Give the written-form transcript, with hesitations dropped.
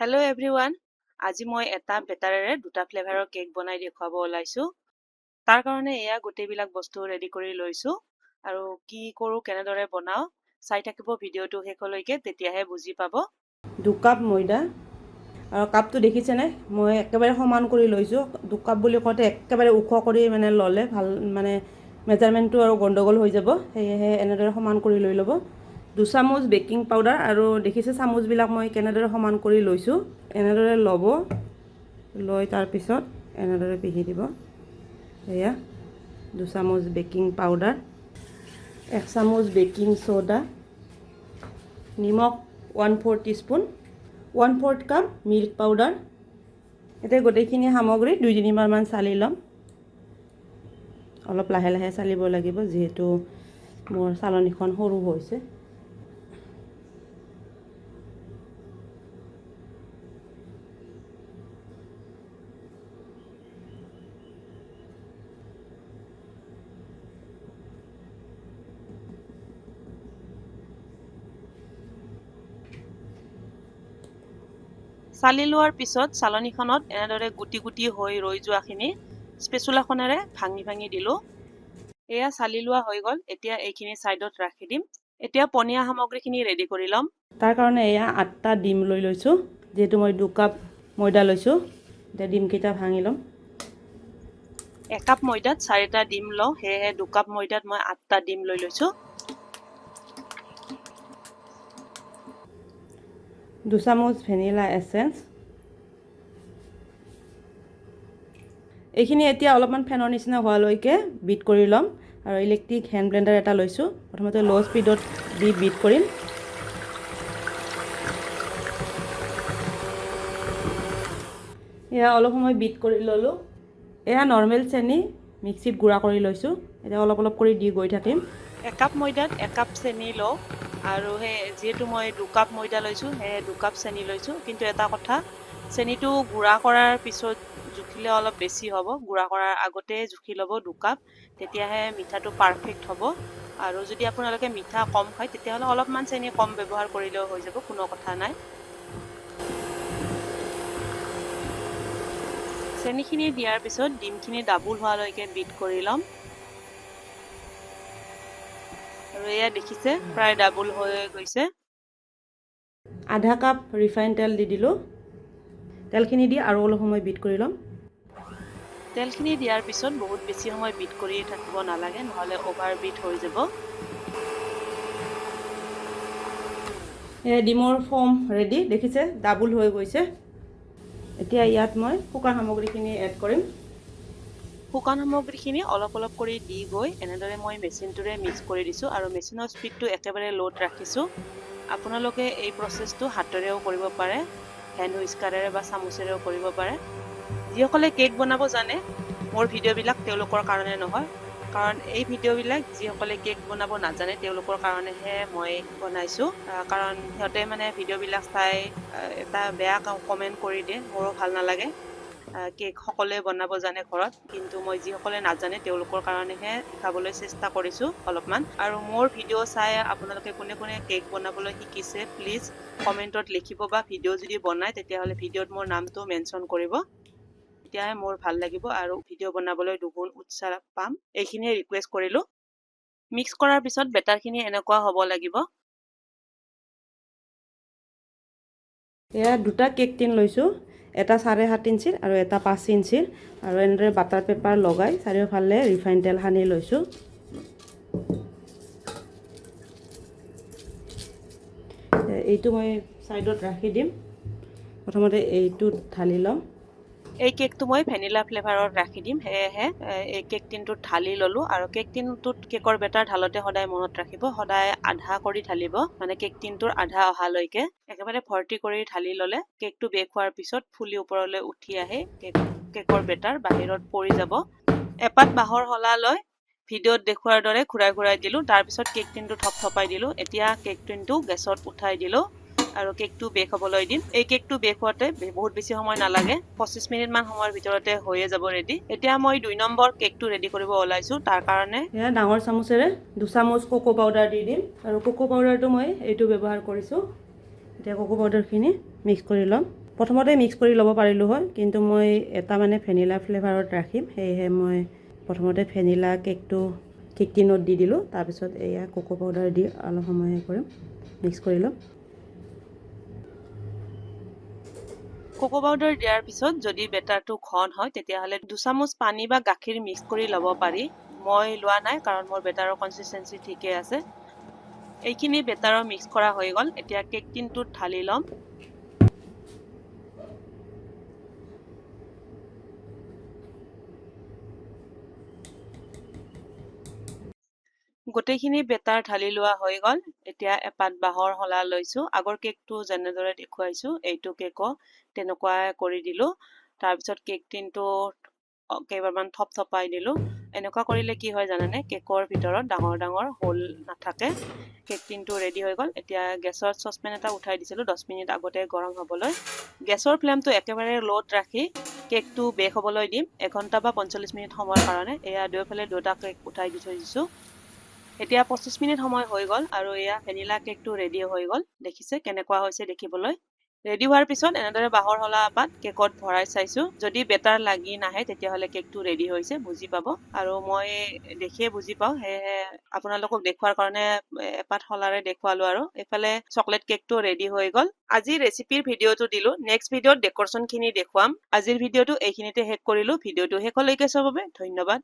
Hello' everyone, আজি মই এটা বেটাৰেৰে দুটা ফ্লেভাৰৰ কেক বনাই দেখুৱাব ওলাইছোঁ। তাৰ কাৰণে এয়া গোটেইবিলাক বস্তু ৰেডি কৰি লৈছোঁ আৰু কি কৰোঁ কেনেদৰে বনাওঁ চাই থাকিব ভিডিঅ'টো শেষলৈকে, তেতিয়াহে বুজি পাব। 2 কাপ ময়দা আৰু কাপটো দেখিছেনে, মই একেবাৰে সমান কৰি লৈছোঁ। 2 কাপ বুলি কওঁতে একেবাৰে ওখ কৰি ল'লে ভাল, মেজাৰমেণ্টটো আৰু গণ্ডগোল হৈ যাব, সেয়েহে এনেদৰে সমান কৰি লৈ ল'ব। 2 চামুচ বেকিং পাউডাৰ, আৰু দেখিছে চামুচবিলাক মই কেনেদৰে সমান কৰি লৈছোঁ। এনেদৰে ল'ব, লৈ তাৰপিছত এনেদৰে পিহি দিব। এয়া 2 চামুচ বেকিং পাউডাৰ, 1 চামুচ বেকিং ছ'ডা, নিমখ 1/4 টিস্পুন, 1/4 কাপ মিল্ক পাউডাৰ। এতিয়া গোটেইখিনি সামগ্ৰী 2-3বাৰমান চালি ল'ম। অলপ লাহে লাহে চালিব লাগিব, যিহেতু মোৰ চালনীখন সৰু হৈছে। চালি লোৱাৰ পিছত চালনীখনত এনেদৰে গুটি গুটি হৈ ৰৈ যোৱাখিনি স্পেচুলাখনেৰে ভাঙি ভাঙি দিলোঁ। এয়া চালি লোৱা হৈ গ'ল। এতিয়া এইখিনি ছাইডত ৰাখি দিম। এতিয়া পনীয়া সামগ্ৰীখিনি ৰেডি কৰি ল'ম। তাৰ কাৰণে এয়া 8টা ডিম লৈ লৈছোঁ, যিহেতু মই 2 কাপ ময়দা লৈছোঁ। এতিয়া ডিমকেইটা ভাঙি ল'ম। 1 কাপ ময়দাত 4টা ডিম লওঁ, সেয়েহে 2 কাপ ময়দাত মই 8টা ডিম লৈ লৈছোঁ। 2 চামুচ ভেনিলা এচেঞ্চ। এইখিনি এতিয়া অলপমান ফেনৰ নিচিনা হোৱালৈকে বিট কৰি ল'ম। আৰু ইলেক্ট্ৰিক হেণ্ড ব্লেণ্ডাৰ এটা লৈছোঁ। প্ৰথমতে ল' স্পীডত দি বিট কৰিম। এয়া অলপ সময় বিট কৰি ল'লোঁ। এয়া নৰ্মেল চেনি মিক্সিত গুড়া কৰি লৈছোঁ। এতিয়া অলপ অলপ কৰি দি গৈ থাকিম। 1 কাপ ময়দাত 1 কাপ চেনি লওঁ, আৰু যিহেতু মই 2 কাপ ময়দা লৈছোঁ, সেয়ে 2 কাপ চেনি লৈছোঁ। কিন্তু এটা কথা, চেনিটো গুড়া কৰাৰ পিছত জুখিলে অলপ বেছি হ'ব। গুড়া কৰাৰ আগতে জুখি ল'ব 2 কাপ, তেতিয়াহে মিঠাটো পাৰফেক্ট হ'ব। আৰু যদি আপোনালোকে মিঠা কম খায়, তেতিয়াহ'লে অলপমান চেনি কম ব্যৱহাৰ কৰিলেও হৈ যাব, কোনো কথা নাই। চেনিখিনি দিয়াৰ পিছত ডিমখিনি ডাবুল হোৱালৈকে বিট কৰি ল'ম। আৰু এয়া দেখিছে, প্ৰায় ডাবুল হৈ গৈছে। আধা কাপ ৰিফাইন তেল দি দিলোঁ। তেলখিনি দি আৰু অলপ সময় বিট কৰি ল'ম। তেলখিনি দিয়াৰ পিছত বহুত বেছি সময় বিট কৰি থাকিব নালাগে, নহ'লে অভাৰ বিট হৈ যাব। ডিমৰ ফৰ্ম ৰেডি, দেখিছে ডাবুল হৈ গৈছে। এতিয়া ইয়াত মই শুকান সামগ্ৰীখিনি এড কৰিম। শুকান সামগ্ৰীখিনি অলপ অলপ কৰি দি গৈ এনেদৰে মই মেচিনটোৰে মিক্স কৰি দিছোঁ, আৰু মেচিনৰ স্পীডটো একেবাৰে ল'ত ৰাখিছোঁ। আপোনালোকে এই প্ৰচেছটো হাতেৰেও কৰিব পাৰে, হেণ্ড হুইস্কাৰেৰে বা চামুচেৰেও কৰিব পাৰে। যিসকলে কেক বনাব জানে, মোৰ ভিডিঅ'বিলাক তেওঁলোকৰ কাৰণে নহয়, কাৰণ এই ভিডিঅ'বিলাক যিসকলে কেক বনাব নাজানে তেওঁলোকৰ কাৰণেহে মই বনাইছোঁ। কাৰণ সিহঁতে ভিডিঅ'বিলাক চাই এটা বেয়া কমেণ্ট কৰি দিয়ে, মোৰো ভাল নালাগে। কেক সকলোৱে বনাব জানে ঘৰত, কিন্তু মই যিসকলে নাজানে তেওঁলোকৰ কাৰণেহে শিকাবলৈ চেষ্টা কৰিছোঁ অলপমান। আৰু মোৰ ভিডিঅ' চাই আপোনালোকে কোনে কোনে কেক বনাবলৈ শিকিছে, প্লিজ কমেণ্টত লিখিব, বা ভিডিঅ' যদি বনায় তেতিয়াহ'লে ভিডিঅ'ত মোৰ নামটো মেনশ্যন কৰিব। তেতিয়াহে মোৰ ভাল লাগিব আৰু ভিডিঅ' বনাবলৈ দুগুণ উৎসাহ পাম। এইখিনিয়ে ৰিকুৱেষ্ট কৰিলোঁ। মিক্স কৰাৰ পিছত বেটাৰখিনি এনেকুৱা হ'ব লাগিব। এয়া 2টা কেক টিন লৈছোঁ, এটা 7.5 ইঞ্চিৰ আৰু এটা 5 ইঞ্চিৰ, আৰু এনেদৰে বাটাৰ পেপাৰ লগাই চাৰিওফালে ৰিফাইন তেল সানি লৈছোঁ। এইটো মই ছাইডত ৰাখি দিম। প্ৰথমতে এইটো ঢালি ল'ম। এই কেকটো মই ভেনিলা ফ্লেভাৰত ৰাখি দিম, সেয়েহে এই কেক টিনটোত ঢালি ল'লোঁ। আৰু কেক টিনটোত কেকৰ বেটাৰ ঢালোতে সদায় মনত ৰাখিব, সদায় আধা কৰি ঢালিব, কেক টিনটোৰ আধা অহালৈকে একেবাৰে ভৰ্তি কৰি ঢালি ল'লে কেকটো বেক হোৱাৰ পিছত ফুলি ওপৰলৈ উঠি আহি কেকৰ বেটাৰ বাহিৰত পৰি যাব। এপাত বাঁহৰ শলা লৈ ভিডিঅ'ত দেখুৱাৰ দৰে ঘূৰাই ঘূৰাই দিলোঁ, তাৰপিছত কেক টিনটো থপথপাই দিলোঁ। এতিয়া কেক টিনটো গেছত উঠাই দিলোঁ আৰু কেকটো বেক হ'বলৈ দিম। এই কেকটো বেক হোৱাতে বহুত বেছি সময় নালাগে, 25 মিনিটমান সময়ৰ ভিতৰতে হৈয়ে যাব ৰেডি। এতিয়া মই 2 নম্বৰ কেকটো ৰেডি কৰিব ওলাইছোঁ। তাৰ কাৰণে এয়া ডাঙৰ চামুচেৰে 2 চামুচ কোকো পাউডাৰ দি দিম, আৰু কোকো পাউডাৰটো মই এইটো ব্যৱহাৰ কৰিছোঁ। এতিয়া কোকো পাউডাৰখিনি মিক্স কৰি ল'ম। প্ৰথমতে মিক্স কৰি ল'ব পাৰিলোঁ হয়, কিন্তু মই এটা মানে ভেনিলা ফ্লেভাৰত ৰাখিম, সেয়েহে মই প্ৰথমতে ভেনিলা কেক টিনত দি দিলোঁ। তাৰপিছত এয়া কোকো পাউডাৰ দি অলপ সময় কৰিম, মিক্স কৰি ল'ম। কোকো পাউডাৰ দিয়াৰ পিছত যদি বেটাৰটো ঘন হয় তেতিয়াহ'লে 2 চামুচ পানী বা গাখীৰ মিক্স কৰি ল'ব পাৰি। মই লোৱা নাই কাৰণ মোৰ বেটাৰৰ কনচিষ্টেঞ্চি ঠিকে আছে। এইখিনি বেটাৰৰ মিক্স কৰা হৈ গ'ল। এতিয়া কেক টিনটোত ঢালি ল'ম। গোটেইখিনি বেটাৰ ঢালি লোৱা হৈ গ'ল। এতিয়া এপাত বাঁহৰ শলা লৈছোঁ। আগৰ কেকটো যেনেদৰে দেখুৱাইছোঁ এইটো কেকো তেনেকুৱাই কৰি দিলোঁ। তাৰপিছত কেক টিনটো কেইবাৰমান থপথপাই দিলোঁ। এনেকুৱা কৰিলে কি হয় জানানে, কেকৰ ভিতৰত ডাঙৰ ডাঙৰ হোল নাথাকে। কেক টিনটো ৰেডি হৈ গ'ল। এতিয়া গেছৰ চচপেন এটা উঠাই দিছিলোঁ 10 মিনিট আগতে গৰম হ'বলৈ। গেছৰ ফ্লেমটো একেবাৰে ল'ত ৰাখি কেকটো বেক হ'বলৈ দিম 1 ঘণ্টা বা 45 মিনিট সময়ৰ কাৰণে। এয়া দুয়োফালে দুটা কেক উঠাই দি থৈ দিছোঁ। এতিয়া 25 মিনিট সময় হৈ গ'ল আৰু এয়া ভেনিলা কেকটো ৰেডি হৈ গ'ল। দেখিছে কেনেকুৱা হৈছে দেখিবলৈ। ৰেডি হোৱাৰ পিছত এনেদৰে বাঁহৰ শলা এপাত কেকত ভৰাই চাইছোঁ। যদি বেটাৰ লাগি নাহে তেতিয়াহ'লে কেকটো ৰেডি হৈছে বুজি পাব। আৰু মই দেখিয়ে বুজি পাওঁ, সেয়েহে আপোনালোকক দেখুৱাৰ কাৰণে এপাত শলাৰে দেখুৱালোঁ। আৰু এইফালে চকলেট কেকটো ৰেডি হৈ গ'ল। আজি ৰেচিপিৰ ভিডিঅ'টো দিলোঁ। নেক্সট ভিডিঅ'ত ডেকৰেশ্যনখিনি দেখুৱাম। আজিৰ ভিডিঅ'টো এইখিনিতে শেষ কৰিলোঁ। ভিডিঅ'টো শেষলৈকে চোৱাৰ বাবে ধন্যবাদ।